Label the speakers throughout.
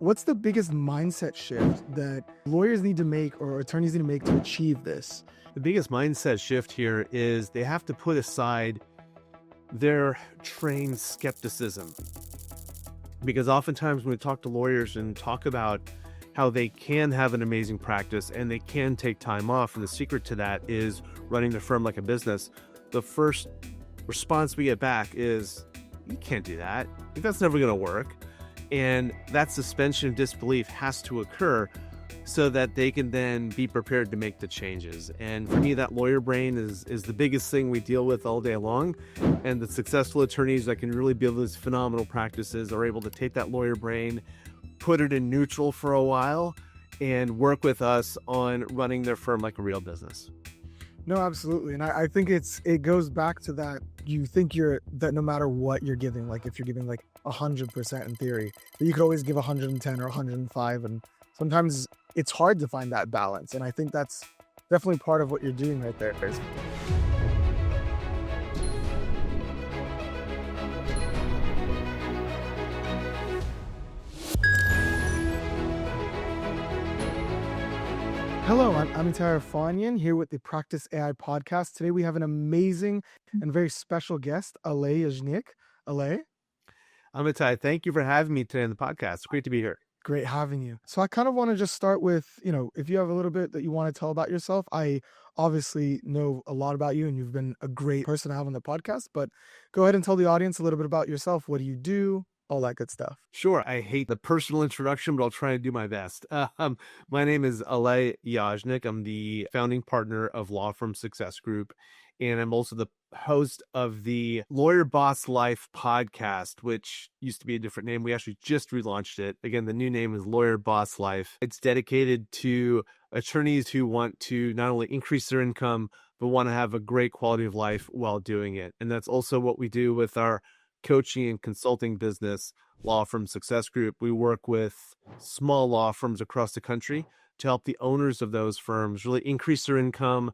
Speaker 1: What's the biggest mindset shift that lawyers need to make or attorneys need to make to achieve this?
Speaker 2: The biggest mindset shift here is they have to put aside their trained skepticism. Because oftentimes when we talk to lawyers and talk about how they can have an amazing practice and they can take time off, and the secret to that is running the firm like a business, the first response we get back is, you can't do that. That's never going to work. And that suspension of disbelief has to occur so that they can then be prepared to make the changes. And for me, that lawyer brain is the biggest thing we deal with all day long. And the successful attorneys that can really build these phenomenal practices are able to take that lawyer brain, put it in neutral for a while, and work with us on running their firm like a real business.
Speaker 1: No, absolutely. And I think it goes back to that. You think that no matter what you're giving, like if you're giving like 100% in theory, that you could always give 110 or 105. And sometimes it's hard to find that balance. And I think that's definitely part of what you're doing right there. Hello, I'm Amitai Erfanian here with the Practice AI podcast. Today we have an amazing and very special guest, Alay Yajnik. Alay?
Speaker 2: Amitai, thank you for having me today on the podcast. It's great to be here.
Speaker 1: Great having you. So I kind of want to just start with, if you have a little bit that you want to tell about yourself. I obviously know a lot about you and you've been a great person to have on the podcast, but go ahead and tell the audience a little bit about yourself. What do you do? All that good stuff.
Speaker 2: Sure. I hate the personal introduction, but I'll try to do my best. My name is Alay Yajnik. I'm the founding partner of Law Firm Success Group, and I'm also the host of the Lawyer Boss Life podcast, which used to be a different name. We actually just relaunched it. Again, the new name is Lawyer Boss Life. It's dedicated to attorneys who want to not only increase their income, but want to have a great quality of life while doing it. And that's also what we do with our coaching and consulting business, Law Firm Success Group. We work with small law firms across the country to help the owners of those firms really increase their income,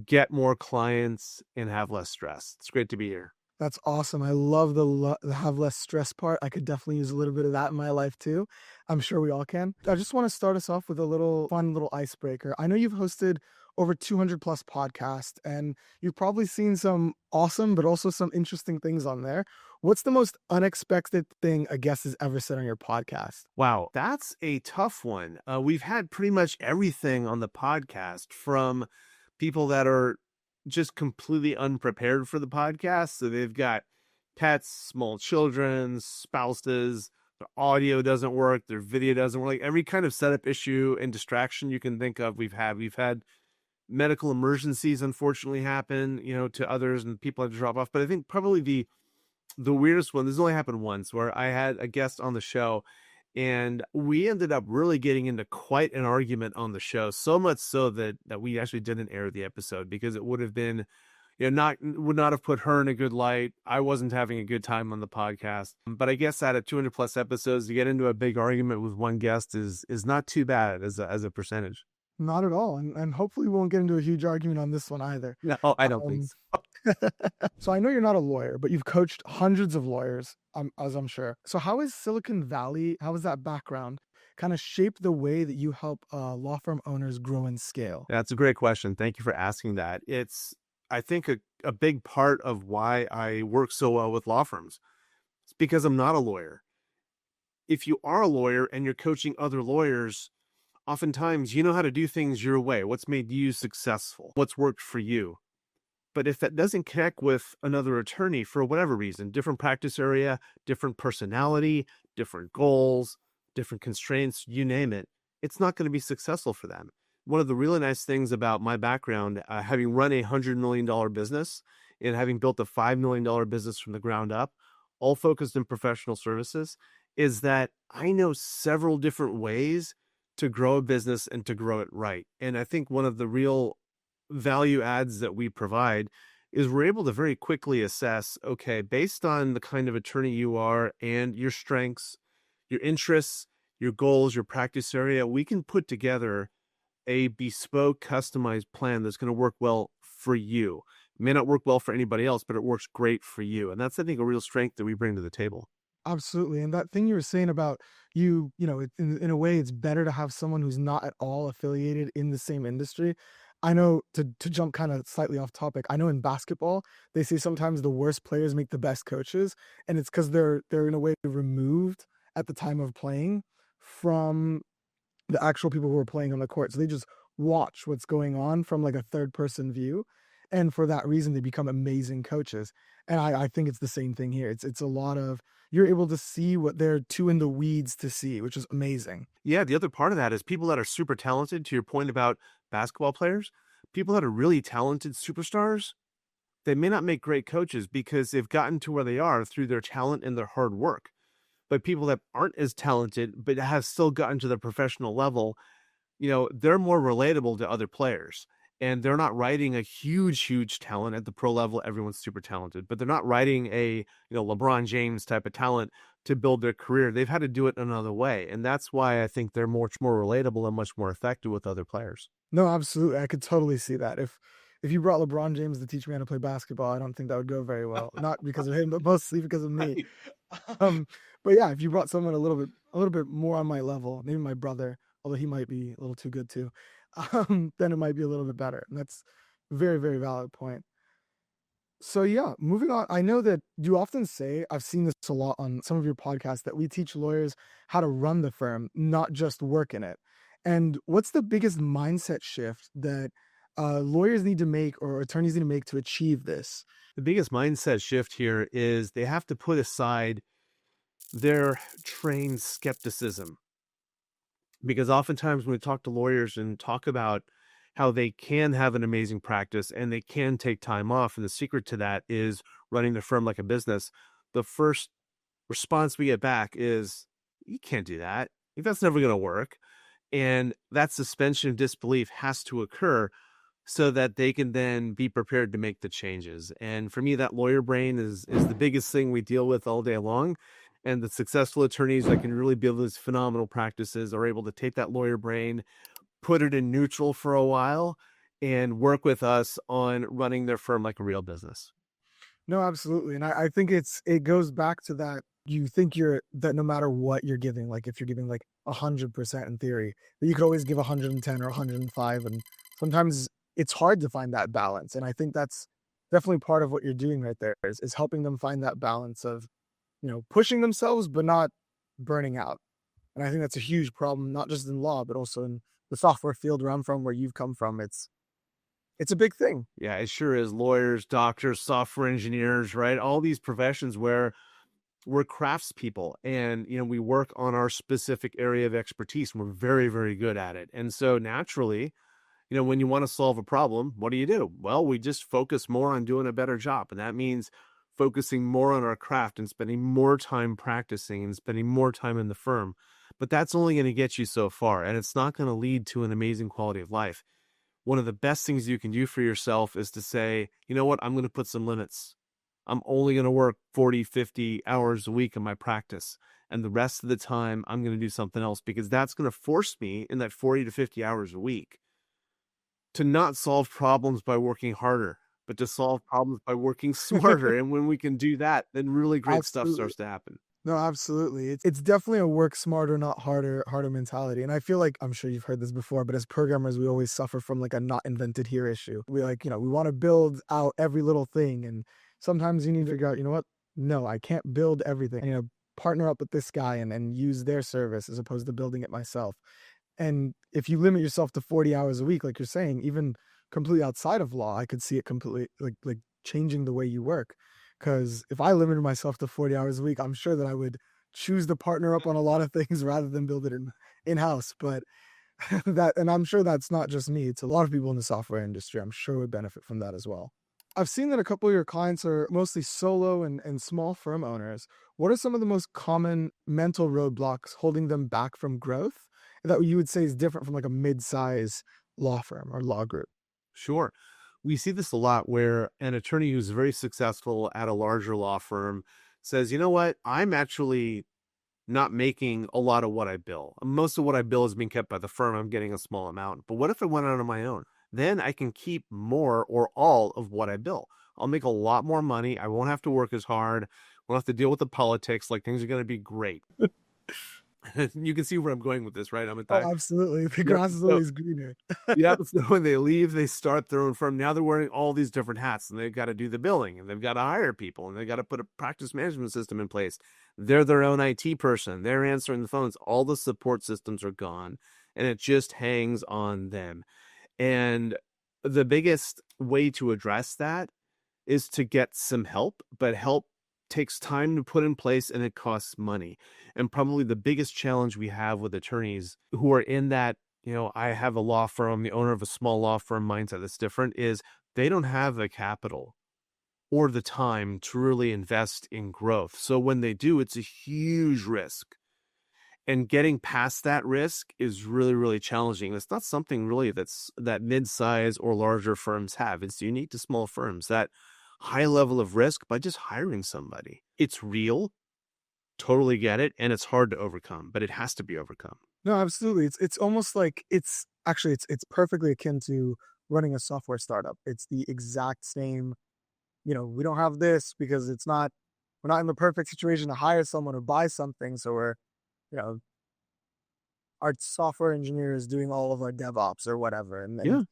Speaker 2: get more clients, and have less stress. It's great to be here.
Speaker 1: That's awesome. I love the have less stress part. I could definitely use a little bit of that in my life too. I'm sure we all can. I just want to start us off with a fun little icebreaker. I know you've hosted over 200 plus podcasts and you've probably seen some awesome, but also some interesting things on there. What's the most unexpected thing a guest has ever said on your podcast?
Speaker 2: Wow, that's a tough one. We've had pretty much everything on the podcast, from people that are just completely unprepared for the podcast. So they've got pets, small children, spouses, their audio doesn't work, their video doesn't work. Like every kind of setup issue and distraction you can think of, we've had medical emergencies unfortunately happen, to others, and people have to drop off. But I think probably the weirdest one, this only happened once, where I had a guest on the show and we ended up really getting into quite an argument on the show, so much so that we actually didn't air the episode because it would have been, would not have put her in a good light. I wasn't having a good time on the podcast. But I guess out of 200 plus episodes, to get into a big argument with one guest is not too bad as a percentage.
Speaker 1: Not at all. And hopefully we won't get into a huge argument on this one either.
Speaker 2: No, I don't think so.
Speaker 1: So I know you're not a lawyer, but you've coached hundreds of lawyers, as I'm sure. So how is Silicon Valley, how has that background kind of shaped the way that you help law firm owners grow and scale?
Speaker 2: That's a great question. Thank you for asking that. It's, I think, a big part of why I work so well with law firms. It's because I'm not a lawyer. If you are a lawyer and you're coaching other lawyers, oftentimes you know how to do things your way. What's made you successful? What's worked for you? But if that doesn't connect with another attorney for whatever reason, different practice area, different personality, different goals, different constraints, you name it, it's not going to be successful for them. One of the really nice things about my background, having run a $100 million business and having built a $5 million business from the ground up, all focused in professional services, is that I know several different ways to grow a business and to grow it right. And I think one of the real value adds that we provide is we're able to very quickly assess, okay, based on the kind of attorney you are and your strengths, your interests, your goals, your practice area, we can put together a bespoke, customized plan that's going to work well for you. It may not work well for anybody else, but it works great for you. And that's, I think, a real strength that we bring to the table.
Speaker 1: Absolutely, and that thing you were saying about in a way, it's better to have someone who's not at all affiliated in the same industry. I know to jump kinda slightly off topic, I know in basketball, they say sometimes the worst players make the best coaches, and it's 'cause they're in a way removed at the time of playing from the actual people who are playing on the court. So they just watch what's going on from like a third person view. And for that reason, they become amazing coaches. And I think it's the same thing here. It's a lot of you're able to see what they're too in the weeds to see, which is amazing.
Speaker 2: Yeah, the other part of that is people that are super talented, to your point about basketball players, people that are really talented superstars, they may not make great coaches because they've gotten to where they are through their talent and their hard work. But people that aren't as talented, but have still gotten to the professional level, they're more relatable to other players. And they're not riding a huge, huge talent at the pro level. Everyone's super talented, but they're not riding LeBron James type of talent to build their career. They've had to do it another way. And that's why I think they're much more relatable and much more effective with other players.
Speaker 1: No, absolutely. I could totally see that. If you brought LeBron James to teach me how to play basketball, I don't think that would go very well. Not because of him, but mostly because of me.
Speaker 2: Right.
Speaker 1: Um, but yeah, if you brought someone a little bit more on my level, maybe my brother, although he might be a little too good too, then it might be a little bit better. And that's a very, very valid point. So yeah, moving on. I know that you often say, I've seen this a lot on some of your podcasts, that we teach lawyers how to run the firm, not just work in it. And what's the biggest mindset shift that lawyers need to make or attorneys need to make to achieve this?
Speaker 2: The biggest mindset shift here is they have to put aside their trained skepticism, because oftentimes when we talk to lawyers and talk about how they can have an amazing practice and they can take time off, and the secret to that is running the firm like a business, the first response we get back is, you can't do that. That's never going to work. And that suspension of disbelief has to occur so that they can then be prepared to make the changes. And for me, that lawyer brain is the biggest thing we deal with all day long. And the successful attorneys that can really build those phenomenal practices are able to take that lawyer brain, put it in neutral for a while, and work with us on running their firm like a real business.
Speaker 1: No, absolutely. And I think it goes back to that you think that no matter what you're giving, like if you're giving like 100% in theory, that you could always give 110 or 105. And sometimes it's hard to find that balance. And I think that's definitely part of what you're doing right there is helping them find that balance of, pushing themselves, but not burning out. And I think that's a huge problem, not just in law, but also in the software field where I'm from, where you've come from. It's a big thing.
Speaker 2: Yeah, it sure is. Lawyers, doctors, software engineers, right? All these professions where we're craftspeople and we work on our specific area of expertise and we're very, very good at it. And so naturally, when you want to solve a problem, what do? Well, we just focus more on doing a better job. And that means focusing more on our craft and spending more time practicing and spending more time in the firm. But that's only going to get you so far, and it's not going to lead to an amazing quality of life. One of the best things you can do for yourself is to say, you know what, I'm going to put some limits. I'm only going to work 40, 50 hours a week in my practice. And the rest of the time, I'm going to do something else, because that's going to force me in that 40 to 50 hours a week to not solve problems by working harder, but to solve problems by working smarter. And when we can do that, then really great stuff
Speaker 1: Absolutely.
Speaker 2: starts to happen.
Speaker 1: No, absolutely. It's definitely a work smarter, not harder mentality. And I feel like I'm sure you've heard this before, but as programmers, we always suffer from like a not invented here issue. We we want to build out every little thing. And sometimes you need to figure out, you know what? No, I can't build everything. Partner up with this guy and use their service as opposed to building it myself. And if you limit yourself to 40 hours a week, like you're saying, even completely outside of law, I could see it completely like changing the way you work. Because if I limited myself to 40 hours a week, I'm sure that I would choose to partner up on a lot of things rather than build it in-house. But and I'm sure that's not just me. It's a lot of people in the software industry, I'm sure would benefit from that as well. I've seen that a couple of your clients are mostly solo and small firm owners. What are some of the most common mental roadblocks holding them back from growth that you would say is different from like a mid-size law firm or law group?
Speaker 2: Sure. We see this a lot where an attorney who's very successful at a larger law firm says, you know what, I'm actually not making a lot of what I bill. Most of what I bill is being kept by the firm. I'm getting a small amount. But what if I went out on my own? Then I can keep more or all of what I bill. I'll make a lot more money. I won't have to work as hard. We don't have to deal with the politics. Like things are going to be great. You can see where I'm going with this, right, Amitai?
Speaker 1: Oh, absolutely. The
Speaker 2: Yep.
Speaker 1: grass is
Speaker 2: So
Speaker 1: always greener.
Speaker 2: yeah, so when they leave, they start their own firm. Now they're wearing all these different hats, and they've got to do the billing, and they've got to hire people, and they've got to put a practice management system in place. They're their own IT person. They're answering the phones. All the support systems are gone, and it just hangs on them. And the biggest way to address that is to get some help, but help takes time to put in place and it costs money. And probably the biggest challenge we have with attorneys who are in that, I have a law firm, the owner of a small law firm mindset that's different is they don't have the capital or the time to really invest in growth. So when they do, it's a huge risk. And getting past that risk is really, really challenging. It's not something really that mid-size or larger firms have. It's unique to small firms, that high level of risk by just hiring somebody. It's real, totally get it, and it's hard to overcome, but it has to be overcome.
Speaker 1: No, absolutely. It's almost like it's perfectly akin to running a software startup. It's the exact same, we don't have this because we're not in the perfect situation to hire someone or buy something. So you know, our software engineer is doing all of our DevOps or whatever.
Speaker 2: Yeah,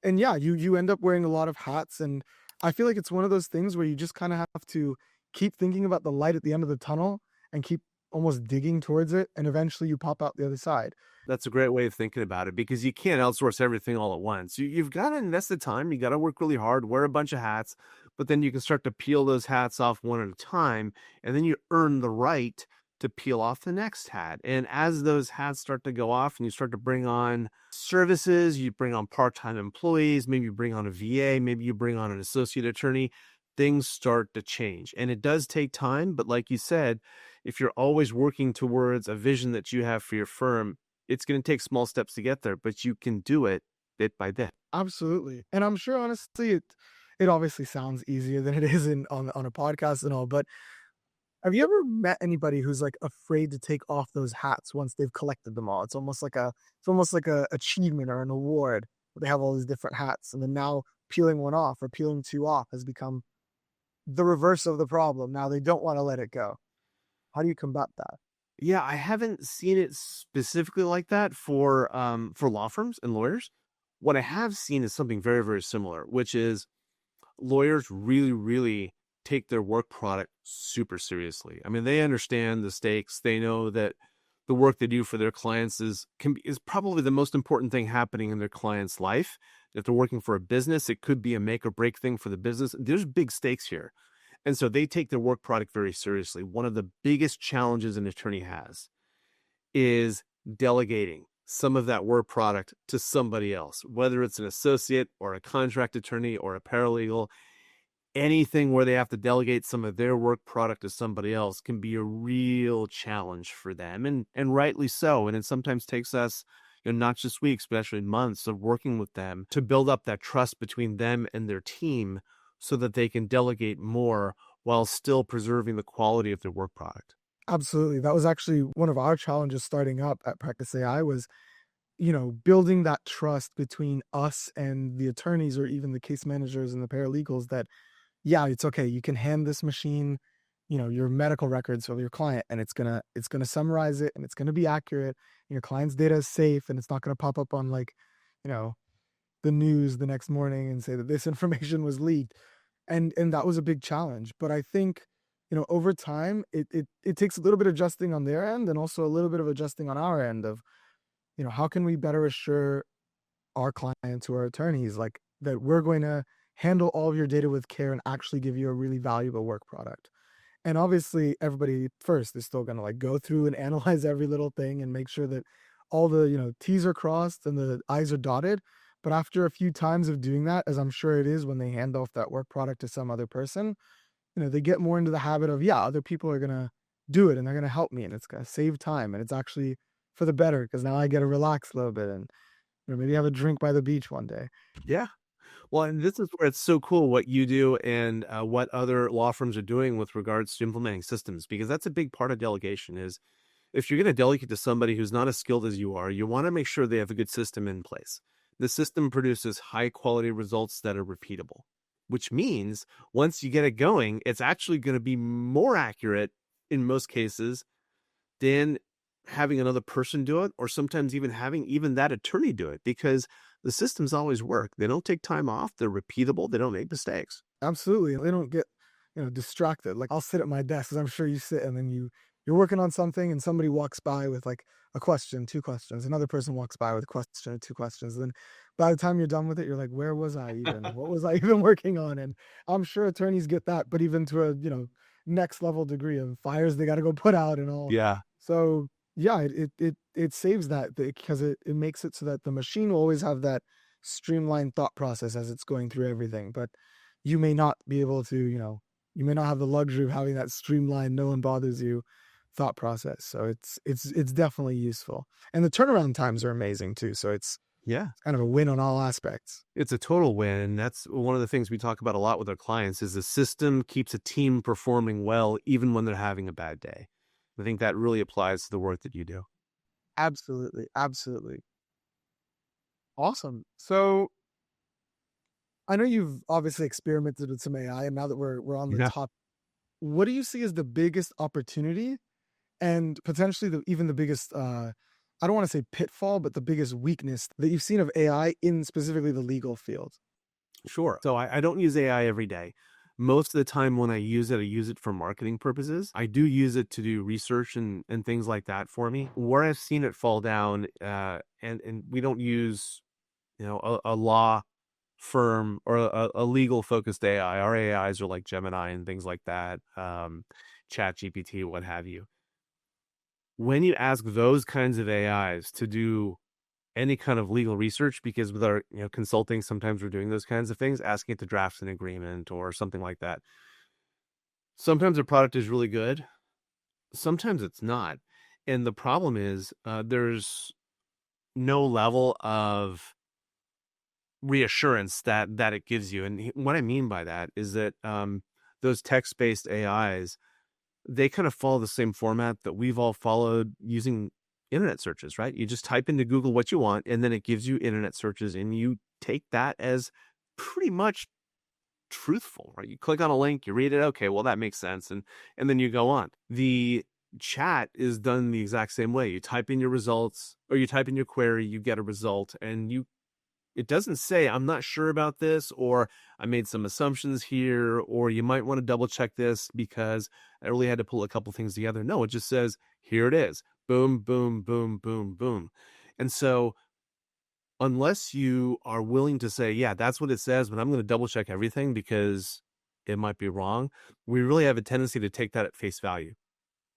Speaker 1: And yeah, you end up wearing a lot of hats. And I feel like it's one of those things where you just kind of have to keep thinking about the light at the end of the tunnel and keep almost digging towards it. And eventually you pop out the other side.
Speaker 2: that's a great way of thinking about it because you can't outsource everything all at once. You've got to invest the time. You got to work really hard, wear a bunch of hats, but then you can start to peel those hats off one at a time. And then you earn the right to peel off the next hat. And as those hats start to go off and you start to bring on services, you bring on part-time employees, maybe you bring on a VA, maybe you bring on an associate attorney, things start to change. And it does take time, but like you said, if you're always working towards a vision that you have for your firm, it's going to take small steps to get there, but you can do it bit by bit.
Speaker 1: Absolutely. And I'm sure honestly it obviously sounds easier than it is on a podcast and all, but have you ever met anybody who's like afraid to take off those hats once they've collected them all? It's almost like a achievement or an award where they have all these different hats, and then now peeling one off or peeling two off has become the reverse of the problem. Now they don't want to let it go. How do you combat that?
Speaker 2: Yeah, I haven't seen it specifically like that for law firms and lawyers. What I have seen is something very, very similar, which is lawyers really, really take their work product super seriously. I mean, they understand the stakes. They know that the work they do for their clients is probably the most important thing happening in their client's life. If they're working for a business, it could be a make or break thing for the business. There's big stakes here. And so they take their work product very seriously. One of the biggest challenges an attorney has is delegating some of that work product to somebody else, whether it's an associate or a contract attorney or a paralegal. Anything where they have to delegate some of their work product to somebody else can be a real challenge for them, and rightly so. And it sometimes takes us, not just weeks, but actually months of working with them to build up that trust between them and their team so that they can delegate more while still preserving the quality of their work product.
Speaker 1: Absolutely. That was actually one of our challenges starting up at Practice AI was, building that trust between us and the attorneys or even the case managers and the paralegals that, yeah, it's okay. You can hand this machine, your medical records for your client, and it's gonna summarize it and it's gonna be accurate. And your client's data is safe and it's not gonna pop up on like, you know, the news the next morning and say that this information was leaked. And that was a big challenge. But I think, over time it takes a little bit of adjusting on their end and also a little bit of adjusting on our end of, how can we better assure our clients who are attorneys like that we're going to handle all of your data with care and actually give you a really valuable work product. And obviously everybody first is still going to like go through and analyze every little thing and make sure that all the, T's are crossed and the I's are dotted. But after a few times of doing that, as I'm sure it is when they hand off that work product to some other person, they get more into the habit of, yeah, other people are going to do it and they're going to help me and it's going to save time and it's actually for the better because now I get to relax a little bit and maybe have a drink by the beach one day.
Speaker 2: Yeah. Well, and this is where it's so cool what you do and what other law firms are doing with regards to implementing systems, because that's a big part of delegation is if you're going to delegate to somebody who's not as skilled as you are, you want to make sure they have a good system in place. The system produces high quality results that are repeatable. which means once you get it going, it's actually going to be more accurate in most cases than having another person do it, or sometimes even having even that attorney do it, because the systems always work. They don't take time off. They're repeatable. They don't make mistakes.
Speaker 1: Absolutely. They don't get, distracted. Like I'll sit at my desk, as I'm sure you sit, and then you're working on something and somebody walks by with like a question, two questions. Another person walks by with a question or two questions. And then by the time you're done with it, you're like, where was I even? What was I even working on? And I'm sure attorneys get that, but even to a, next level degree of fires they got to go put out and all.
Speaker 2: Yeah.
Speaker 1: So yeah, it saves that because it makes it so that the machine will always have that streamlined thought process as it's going through everything. But you may not be able to, you may not have the luxury of having that streamlined, no one bothers you thought process. So it's definitely useful. And the turnaround times are amazing too. So it's
Speaker 2: Yeah.
Speaker 1: kind of a win on all aspects.
Speaker 2: It's a total win. And that's one of the things we talk about a lot with our clients is the system keeps a team performing well, even when they're having a bad day. I think that really applies to the work that you do.
Speaker 1: Absolutely. Absolutely. Awesome. So I know you've obviously experimented with some AI, and now that we're on the
Speaker 2: Yeah.
Speaker 1: top, what do you see as the biggest opportunity and potentially even the biggest I don't want to say pitfall, but the biggest weakness that you've seen of AI in specifically the legal field?
Speaker 2: Sure. So I don't use AI every day. Most of the time when I use it for marketing purposes. I do use it to do research and things like that for me. Where I've seen it fall down, and we don't use, a law firm or a legal focused AI. Our AIs are like Gemini and things like that, Chat GPT, what have you. When you ask those kinds of AIs to do any kind of legal research, because with our consulting, sometimes we're doing those kinds of things, asking it to draft an agreement or something like that. Sometimes the product is really good, sometimes it's not, and the problem is there's no level of reassurance that it gives you. And what I mean by that is that those text-based AIs, they kind of follow the same format that we've all followed using internet searches, right? You just type into Google what you want, and then it gives you internet searches, and you take that as pretty much truthful, right? You click on a link, you read it, okay, well, that makes sense, and then you go on. The chat is done the exact same way. You type in your results, or you type in your query, you get a result, and it doesn't say, I'm not sure about this, or I made some assumptions here, or you might want to double check this because I really had to pull a couple things together. No, it just says, here it is. Boom, boom, boom, boom, boom. And so unless you are willing to say, yeah, that's what it says, but I'm going to double check everything because it might be wrong, we really have a tendency to take that at face value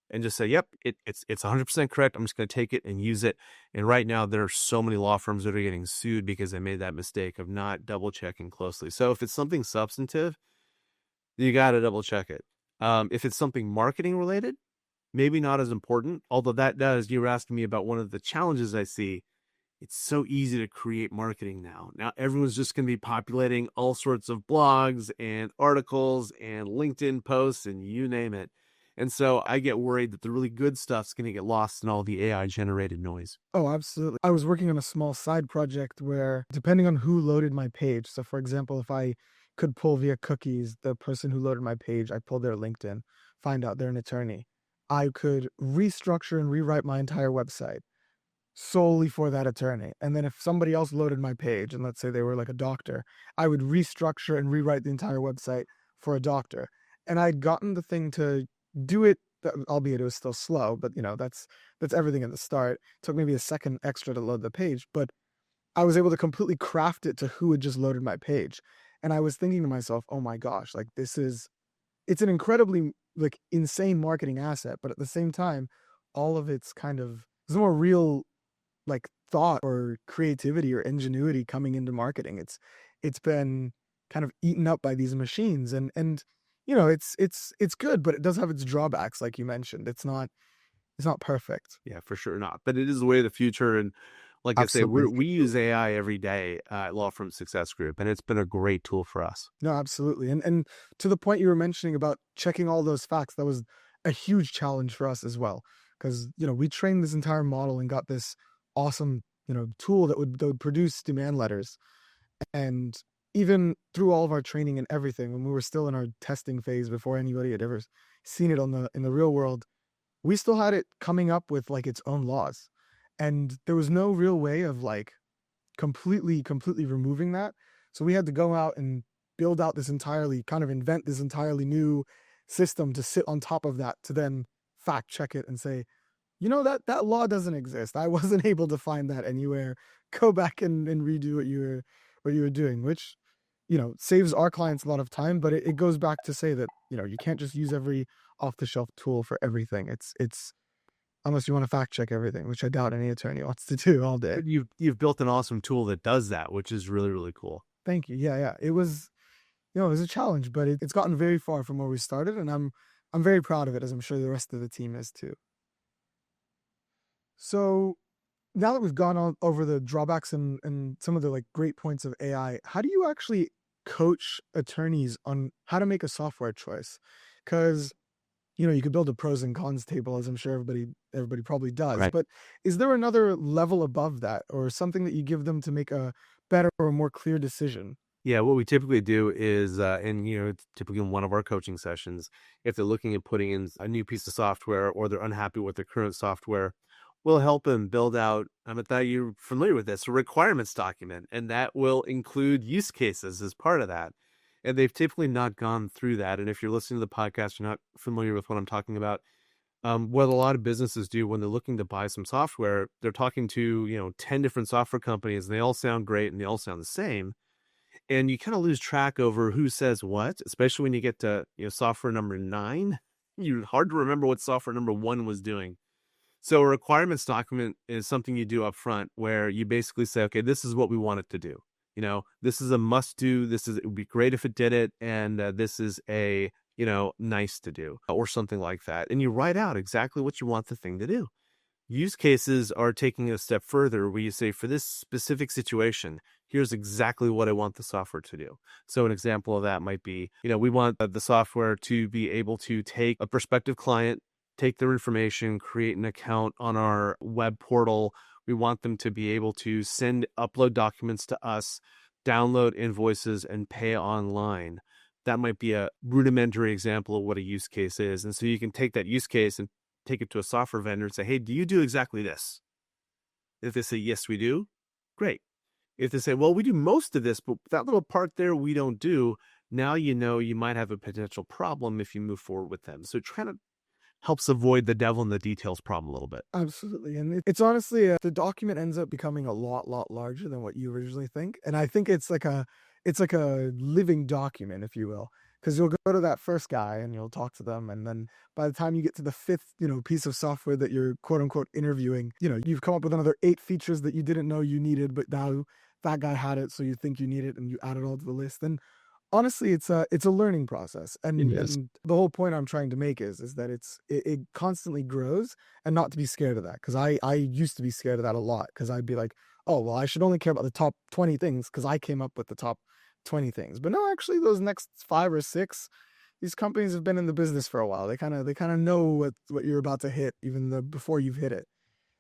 Speaker 2: and just say, yep, it's 100% correct. I'm just going to take it and use it. And right now, there are so many law firms that are getting sued because they made that mistake of not double checking closely. So if it's something substantive, you got to double check it. If it's something marketing related, maybe not as important. Although you were asking me about one of the challenges I see. It's so easy to create marketing now. Now everyone's just going to be populating all sorts of blogs and articles and LinkedIn posts and you name it. And so I get worried that the really good stuff's going to get lost in all the AI generated noise.
Speaker 1: Oh, absolutely. I was working on a small side project where, depending on who loaded my page, so for example, if I could pull via cookies the person who loaded my page, I pulled their LinkedIn, find out they're an attorney. I could restructure and rewrite my entire website solely for that attorney. And then if somebody else loaded my page, and let's say they were like a doctor, I would restructure and rewrite the entire website for a doctor. And I'd gotten the thing to do it, albeit it was still slow, but that's everything at the start. It took maybe a second extra to load the page, but I was able to completely craft it to who had just loaded my page. And I was thinking to myself, oh my gosh, like it's an incredibly like insane marketing asset, but at the same time, all of it's kind of there's more real like thought or creativity or ingenuity coming into marketing. It's been kind of eaten up by these machines and it's good, but it does have its drawbacks, like you mentioned. It's not perfect.
Speaker 2: Yeah, for sure not. But it is the way of the future. And like I say,
Speaker 1: Absolutely.
Speaker 2: we use AI every day at Law Firm Success Group, and it's been a great tool for us.
Speaker 1: No, absolutely. And to the point you were mentioning about checking all those facts, that was a huge challenge for us as well. Because, we trained this entire model and got this awesome, tool that would produce demand letters. And even through all of our training and everything, when we were still in our testing phase before anybody had ever seen it on the in the real world, we still had it coming up with like its own laws. And there was no real way of like completely removing that. So we had to go out and build out this entirely kind of invent this entirely new system to sit on top of that to then fact check it and say, you know, that law doesn't exist. I wasn't able to find that anywhere. Go back and redo what you were doing, which, you know, saves our clients a lot of time, but it goes back to say that, you know, you can't just use every off-the-shelf tool for everything. It's unless you want to fact check everything, which I doubt any attorney wants to do all day.
Speaker 2: But you've built an awesome tool that does that, which is really, really cool.
Speaker 1: Thank you. Yeah, yeah. It was, you know, it was a challenge, but it's gotten very far from where we started, and I'm very proud of it, as I'm sure the rest of the team is too. So now that we've gone on over the drawbacks and some of the like great points of AI, how do you actually coach attorneys on how to make a software choice? Because you know, you could build a pros and cons table, as I'm sure everybody probably does.
Speaker 2: Right.
Speaker 1: But is there another level above that, or something that you give them to make a better or more clear decision?
Speaker 2: Yeah, what we typically do is, and it's typically in one of our coaching sessions, if they're looking at putting in a new piece of software or they're unhappy with their current software, we'll help them build out, I thought you're familiar with this, a requirements document, and that will include use cases as part of that. And they've typically not gone through that. And if you're listening to the podcast, you're not familiar with what I'm talking about. What a lot of businesses do when they're looking to buy some software, they're talking to, 10 different software companies, and they all sound great and they all sound the same, and you kind of lose track over who says what, especially when you get to software number 9. You're hard to remember what software number 1 was doing. So a requirements document is something you do up front where you basically say, okay, this is what we want it to do. This is a must do. It would be great if it did it, and this is a nice to do, or something like that. And you write out exactly what you want the thing to do. Use cases are taking it a step further where you say, for this specific situation, here's exactly what I want the software to do. So an example of that might be, we want the software to be able to take a prospective client, take their information, create an account on our web portal. We want them to be able to upload documents to us, download invoices, and pay online. That might be a rudimentary example of what a use case is. And so you can take that use case and take it to a software vendor and say, hey, do you do exactly this? If they say, yes, we do, great. If they say, well, we do most of this, but that little part there we don't do, now you might have a potential problem if you move forward with them. So trying to helps avoid the devil in the details problem a little bit.
Speaker 1: Absolutely, and it's honestly the document ends up becoming a lot larger than what you originally think, and I think it's like a living document, if you will, because you'll go to that first guy and you'll talk to them, and then by the time you get to the fifth, you know, piece of software that you're quote unquote interviewing, you know, you've come up with another 8 features that you didn't know you needed, but now that guy had it, so you think you need it, and you add it all to the list. And honestly, it's a learning process,
Speaker 2: It is.
Speaker 1: and the whole point I'm trying to make is that it constantly grows, and not to be scared of that, because I used to be scared of that a lot, because I'd be like, oh well, I should only care about the top 20 things because I came up with the top 20 things. But no, actually, those next 5 or 6, these companies have been in the business for a while. They kind of know what you're about to hit before you've hit it.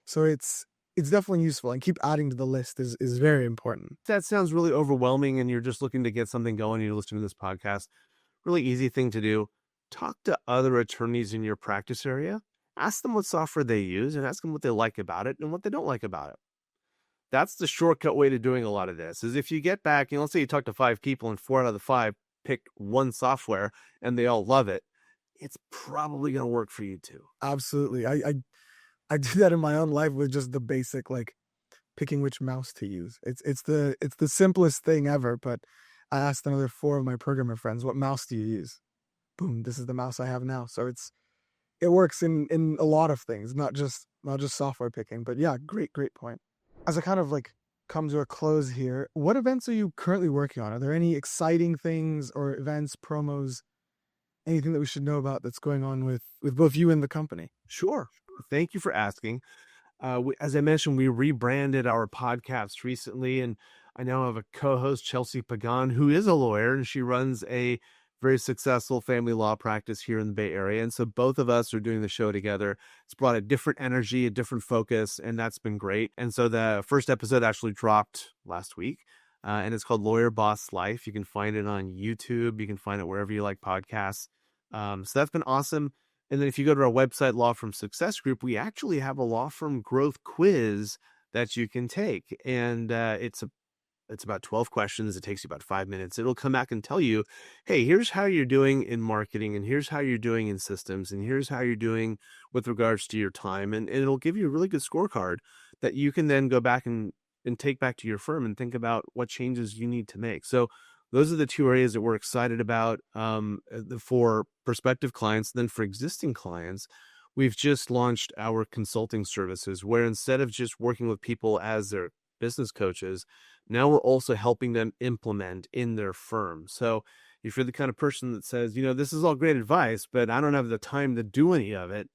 Speaker 1: So it's definitely useful, and keep adding to the list is very important.
Speaker 2: That sounds really overwhelming and you're just looking to get something going and you're listening to this podcast. Really easy thing to do. Talk to other attorneys in your practice area. Ask them what software they use and ask them what they like about it and what they don't like about it. That's the shortcut way to doing a lot of this. Is if you get back, let's say you talk to 5 people and 4 out of the 5 pick one software and they all love it, it's probably going to work for you too.
Speaker 1: Absolutely. I do that in my own life with just the basic, like, picking which mouse to use. It's the simplest thing ever, but I asked another 4 of my programmer friends, "What mouse do you use?" Boom, this is the mouse I have now. So it works in a lot of things, not just software picking. But yeah, great point. As I kind of like come to a close here, what events are you currently working on? Are there any exciting things or events, promos, anything that we should know about that's going on with both you and the company?
Speaker 2: Sure. Thank you for asking. As I mentioned, we rebranded our podcast recently, and I now have a co-host, Chelsea Pagan, who is a lawyer, and she runs a very successful family law practice here in the Bay Area. And so both of us are doing the show together. It's brought a different energy, a different focus, and that's been great. And so the first episode actually dropped last week. and it's called Lawyer Boss Life. You can find it on YouTube. You can find it wherever you like podcasts. So that's been awesome. And then if you go to our website, Law Firm Success Group, we actually have a law firm growth quiz that you can take, and it's about 12 questions. It takes you about 5 minutes. It'll come back and tell you, hey, here's how you're doing in marketing, and here's how you're doing in systems, and here's how you're doing with regards to your time. And it'll give you a really good scorecard that you can then go back and take back to your firm and think about what changes you need to make. So those are the two areas that we're excited about for prospective clients. Then for existing clients, we've just launched our consulting services where instead of just working with people as their business coaches, now we're also helping them implement in their firm. So if you're the kind of person that says, this is all great advice, but I don't have the time to do any of it,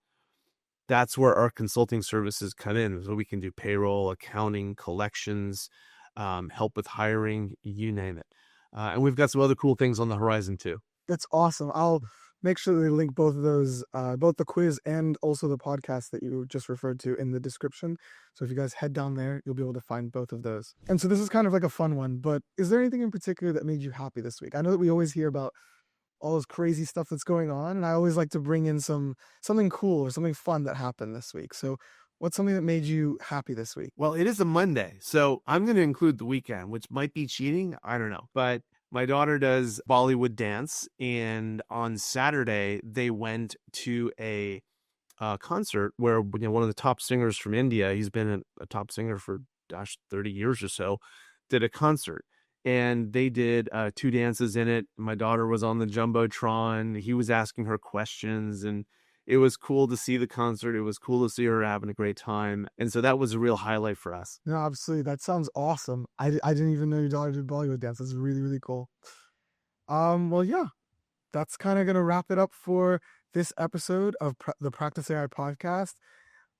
Speaker 2: that's where our consulting services come in. So we can do payroll, accounting, collections, help with hiring, you name it. And we've got some other cool things on the horizon too.
Speaker 1: That's awesome. I'll make sure they link both of those, both the quiz and also the podcast that you just referred to in the description. So if you guys head down there, you'll be able to find both of those. And so this is kind of like a fun one, but is there anything in particular that made you happy this week? I know that we always hear about all this crazy stuff that's going on, and I always like to bring in something cool or something fun that happened this week. So what's something that made you happy this week?
Speaker 2: Well, it is a Monday, so I'm going to include the weekend, which might be cheating. I don't know. But my daughter does Bollywood dance, and on Saturday, they went to a concert where one of the top singers from India, he's been a top singer for, 30 years or so, did a concert. And they did 2 dances in it. My daughter was on the Jumbotron. He was asking her questions, and it was cool to see the concert. It was cool to see her having a great time. And so that was a real highlight for us.
Speaker 1: No, absolutely. That sounds awesome. I didn't even know your daughter did Bollywood dance. That's really, really cool. Well, yeah, that's kind of going to wrap it up for this episode of the Practice AI podcast.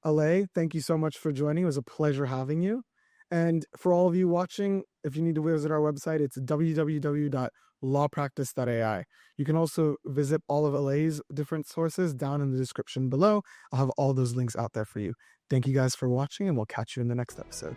Speaker 1: Alay, thank you so much for joining. It was a pleasure having you. And for all of you watching, if you need to visit our website, it's www.lawpractice.ai. You can also visit all of Alay's different sources down in the description below. I'll have all those links out there for you. Thank you guys for watching, and we'll catch you in the next episode.